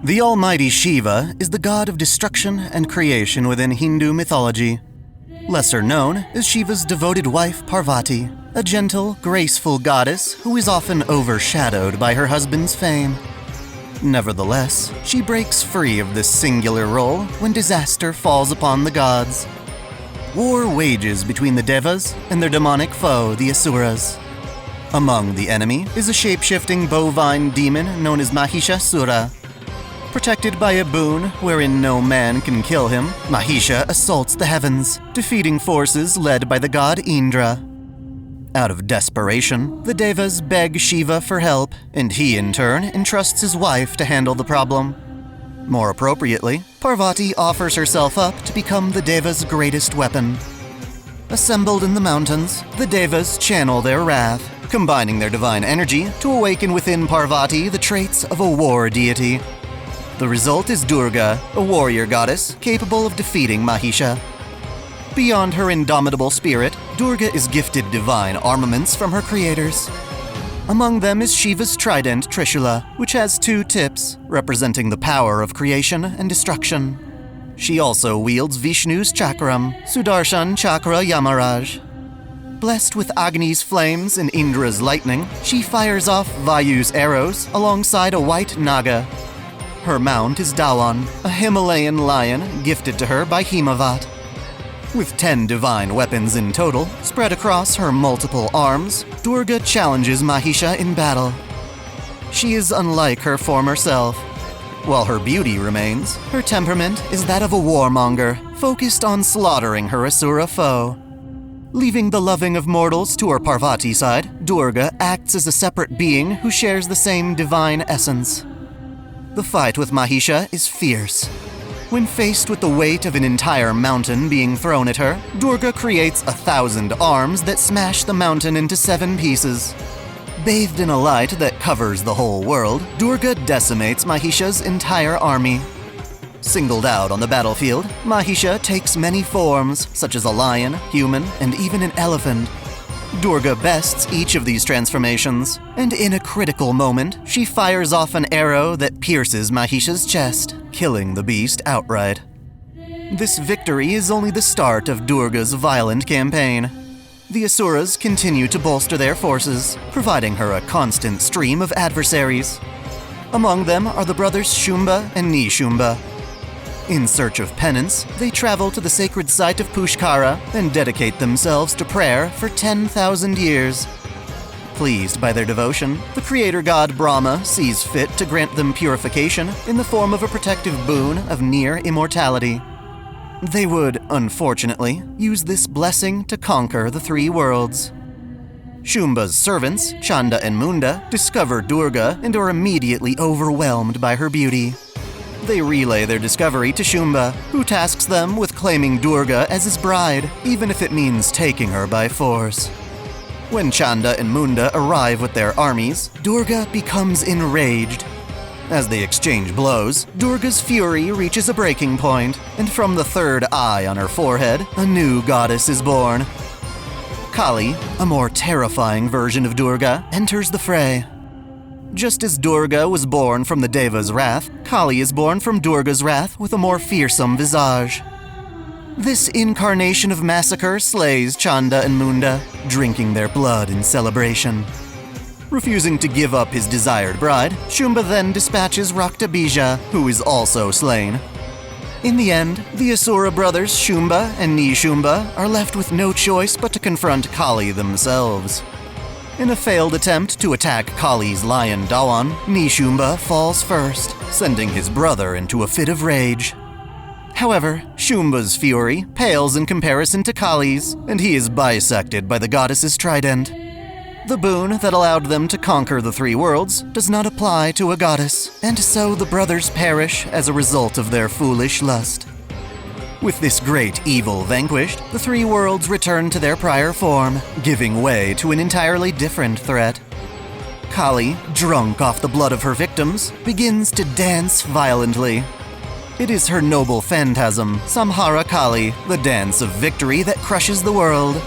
The almighty Shiva is the god of destruction and creation within Hindu mythology. Lesser known is Shiva's devoted wife Parvati, a gentle, graceful goddess who is often overshadowed by her husband's fame. Nevertheless, she breaks free of this singular role when disaster falls upon the gods. War wages between the Devas and their demonic foe, the Asuras. Among the enemy is a shape-shifting bovine demon known as Mahishasura. Protected by a boon wherein no man can kill him, Mahisha assaults the heavens, defeating forces led by the god Indra. Out of desperation, the Devas beg Shiva for help, and he in turn entrusts his wife to handle the problem. More appropriately, Parvati offers herself up to become the Devas' greatest weapon. Assembled in the mountains, the Devas channel their wrath, combining their divine energy to awaken within Parvati the traits of a war deity. The result is Durga, a warrior goddess capable of defeating Mahisha. Beyond her indomitable spirit, Durga is gifted divine armaments from her creators. Among them is Shiva's trident Trishula, which has 2 tips, representing the power of creation and destruction. She also wields Vishnu's chakram, Sudarshan Chakra Yamaraj. Blessed with Agni's flames and Indra's lightning, she fires off Vayu's arrows alongside a white Naga. Her mount is Dawan, a Himalayan lion gifted to her by Himavat. With 10 divine weapons in total, spread across her multiple arms, Durga challenges Mahisha in battle. She is unlike her former self. While her beauty remains, her temperament is that of a warmonger, focused on slaughtering her Asura foe. Leaving the loving of mortals to her Parvati side, Durga acts as a separate being who shares the same divine essence. The fight with Mahisha is fierce. When faced with the weight of an entire mountain being thrown at her, Durga creates 1,000 arms that smash the mountain into 7 pieces. Bathed in a light that covers the whole world, Durga decimates Mahisha's entire army. Singled out on the battlefield, Mahisha takes many forms, such as a lion, human, and even an elephant. Durga bests each of these transformations, and in a critical moment, she fires off an arrow that pierces Mahisha's chest, killing the beast outright. This victory is only the start of Durga's violent campaign. The Asuras continue to bolster their forces, providing her a constant stream of adversaries. Among them are the brothers Shumba and Shumba. In search of penance, they travel to the sacred site of Pushkara and dedicate themselves to prayer for 10,000 years. Pleased by their devotion, the creator god Brahma sees fit to grant them purification in the form of a protective boon of near immortality. They would, unfortunately, use this blessing to conquer the 3 worlds. Shumba's servants, Chanda and Munda, discover Durga and are immediately overwhelmed by her beauty. They relay their discovery to Shumba, who tasks them with claiming Durga as his bride, even if it means taking her by force. When Chanda and Munda arrive with their armies, Durga becomes enraged. As they exchange blows, Durga's fury reaches a breaking point, and from the 3rd eye on her forehead, a new goddess is born. Kali, a more terrifying version of Durga, enters the fray. Just as Durga was born from the Deva's wrath, Kali is born from Durga's wrath with a more fearsome visage. This incarnation of massacre slays Chanda and Munda, drinking their blood in celebration. Refusing to give up his desired bride, Shumba then dispatches Raktabija, who is also slain. In the end, the Asura brothers Shumba and Shumba are left with no choice but to confront Kali themselves. In a failed attempt to attack Kali's lion Dawan, Shumba falls first, sending his brother into a fit of rage. However, Shumba's fury pales in comparison to Kali's, and he is bisected by the goddess's trident. The boon that allowed them to conquer the 3 worlds does not apply to a goddess, and so the brothers perish as a result of their foolish lust. With this great evil vanquished, the 3 worlds return to their prior form, giving way to an entirely different threat. Kali, drunk off the blood of her victims, begins to dance violently. It is her noble phantasm, Samhara Kali, the dance of victory that crushes the world.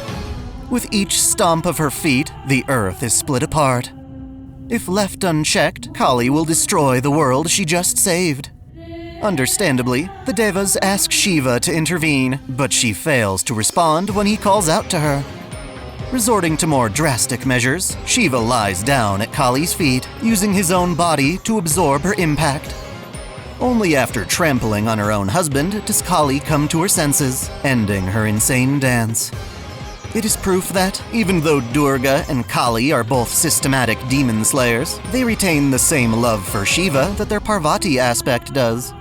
With each stomp of her feet, the earth is split apart. If left unchecked, Kali will destroy the world she just saved. Understandably, the Devas ask Shiva to intervene, but she fails to respond when he calls out to her. Resorting to more drastic measures, Shiva lies down at Kali's feet, using his own body to absorb her impact. Only after trampling on her own husband does Kali come to her senses, ending her insane dance. It is proof that, even though Durga and Kali are both systematic demon slayers, they retain the same love for Shiva that their Parvati aspect does.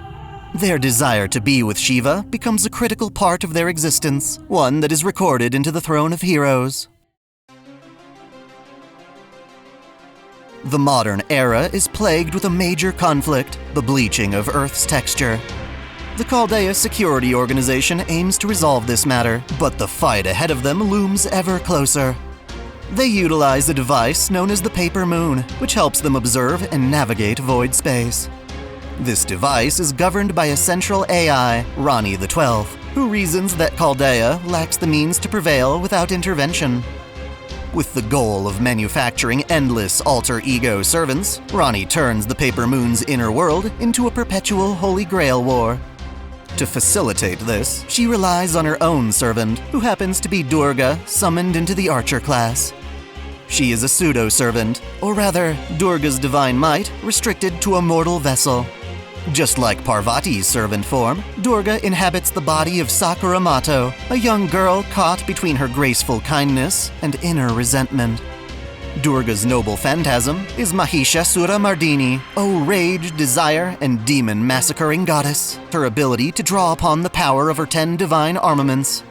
Their desire to be with Shiva becomes a critical part of their existence, one that is recorded into the Throne of Heroes. The modern era is plagued with a major conflict, the bleaching of Earth's texture. The Chaldea Security Organization aims to resolve this matter, but the fight ahead of them looms ever closer. They utilize a device known as the Paper Moon, which helps them observe and navigate void space. This device is governed by a central AI, Rani the 12th, who reasons that Chaldea lacks the means to prevail without intervention. With the goal of manufacturing endless alter ego servants, Rani turns the Paper Moon's inner world into a perpetual Holy Grail war. To facilitate this, she relies on her own servant, who happens to be Durga, summoned into the Archer class. She is a pseudo-servant, or rather, Durga's divine might restricted to a mortal vessel. Just like Parvati's servant form, Durga inhabits the body of Sakura Mato, a young girl caught between her graceful kindness and inner resentment. Durga's noble phantasm is Mahishasura Mardini, a rage, desire, and demon massacring goddess, her ability to draw upon the power of her 10 divine armaments.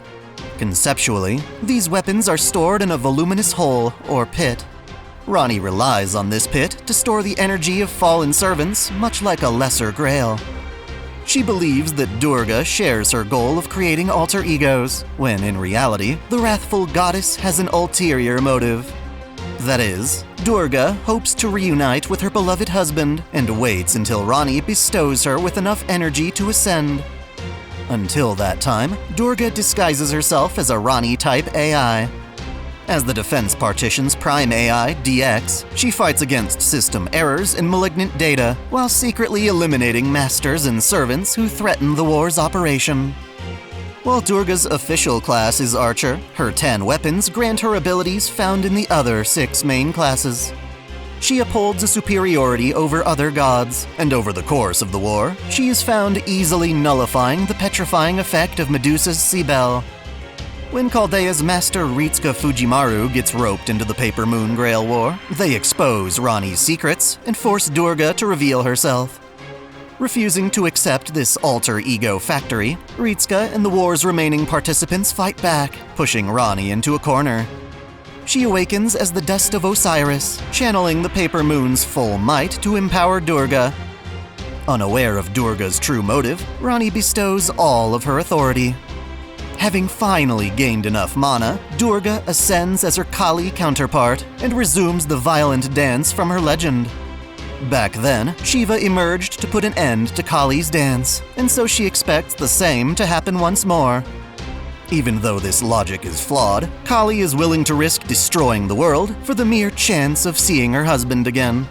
Conceptually, these weapons are stored in a voluminous hole, or pit. Rani relies on this pit to store the energy of fallen servants, much like a lesser grail. She believes that Durga shares her goal of creating alter egos, when in reality, the wrathful goddess has an ulterior motive. That is, Durga hopes to reunite with her beloved husband and waits until Rani bestows her with enough energy to ascend. Until that time, Durga disguises herself as a Rani-type AI. As the Defense Partition's Prime AI, DX, she fights against system errors and malignant data, while secretly eliminating masters and servants who threaten the war's operation. While Durga's official class is Archer, her 10 weapons grant her abilities found in the other 6 main classes. She upholds a superiority over other gods, and over the course of the war, she is found easily nullifying the petrifying effect of Medusa's Cybele. When Chaldea's master Ritsuka Fujimaru gets roped into the Paper Moon Grail War, they expose Rani's secrets and force Durga to reveal herself. Refusing to accept this alter ego factory, Ritsuka and the war's remaining participants fight back, pushing Rani into a corner. She awakens as the Dust of Osiris, channeling the Paper Moon's full might to empower Durga. Unaware of Durga's true motive, Rani bestows all of her authority. Having finally gained enough mana, Durga ascends as her Kali counterpart and resumes the violent dance from her legend. Back then, Shiva emerged to put an end to Kali's dance, and so she expects the same to happen once more. Even though this logic is flawed, Kali is willing to risk destroying the world for the mere chance of seeing her husband again.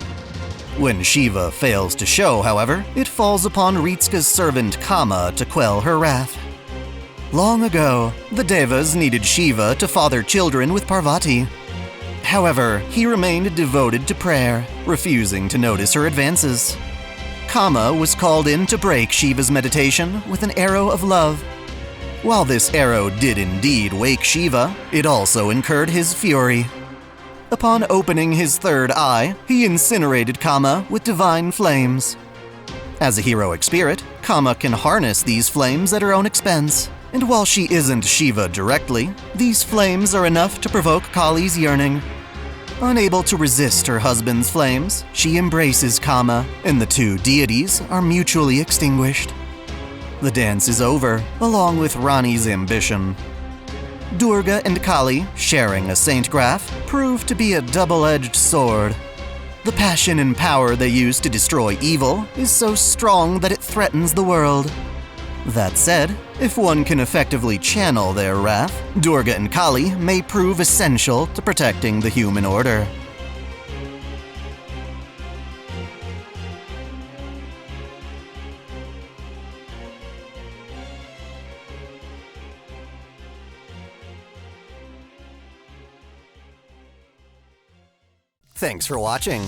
When Shiva fails to show, however, it falls upon Ritsuka's servant Kama to quell her wrath. Long ago, the Devas needed Shiva to father children with Parvati. However, he remained devoted to prayer, refusing to notice her advances. Kama was called in to break Shiva's meditation with an arrow of love. While this arrow did indeed wake Shiva, it also incurred his fury. Upon opening his third eye, he incinerated Kama with divine flames. As a heroic spirit, Kama can harness these flames at her own expense. And while she isn't Shiva directly, these flames are enough to provoke Kali's yearning. Unable to resist her husband's flames, she embraces Kama, and the two deities are mutually extinguished. The dance is over, along with Rani's ambition. Durga and Kali, sharing a saint graph, prove to be a double-edged sword. The passion and power they use to destroy evil is so strong that it threatens the world. That said, if one can effectively channel their wrath, Durga and Kali may prove essential to protecting the human order. Thanks for watching.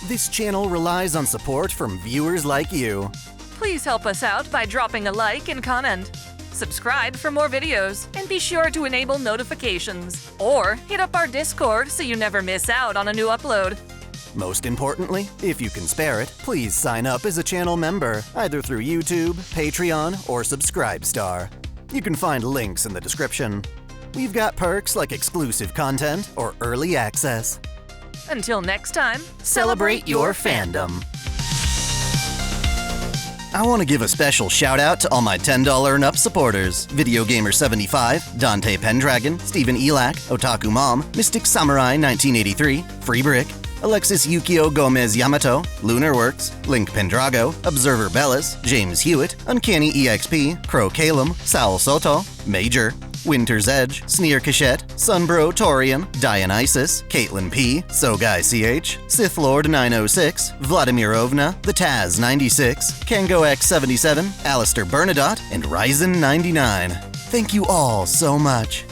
This channel relies on support from viewers like you. Please help us out by dropping a like and comment. Subscribe for more videos, and be sure to enable notifications. Or hit up our Discord so you never miss out on a new upload. Most importantly, if you can spare it, please sign up as a channel member, either through YouTube, Patreon, or Subscribestar. You can find links in the description. We've got perks like exclusive content or early access. Until next time, Celebrate your fandom. I want to give a special shout out to all my $10 and up supporters: Video Gamer 75, Dante Pendragon, Stephen Elak, Otaku Mom, Mystic Samurai 1983, Free Brick, Alexis Yukio Gomez Yamato, Lunarworks, Link Pendrago, Observer Bellis, James Hewitt, Uncanny EXP, Crow Calum, Saul Soto, Major, Winter's Edge, Sneer Cachette, Sunbro Torium, Dionysus, Caitlin P, Sogai CH, Sith Lord 906, Vladimirovna, The Taz 96, Kango X 77, Alistair Bernadotte, and Ryzen 99. Thank you all so much.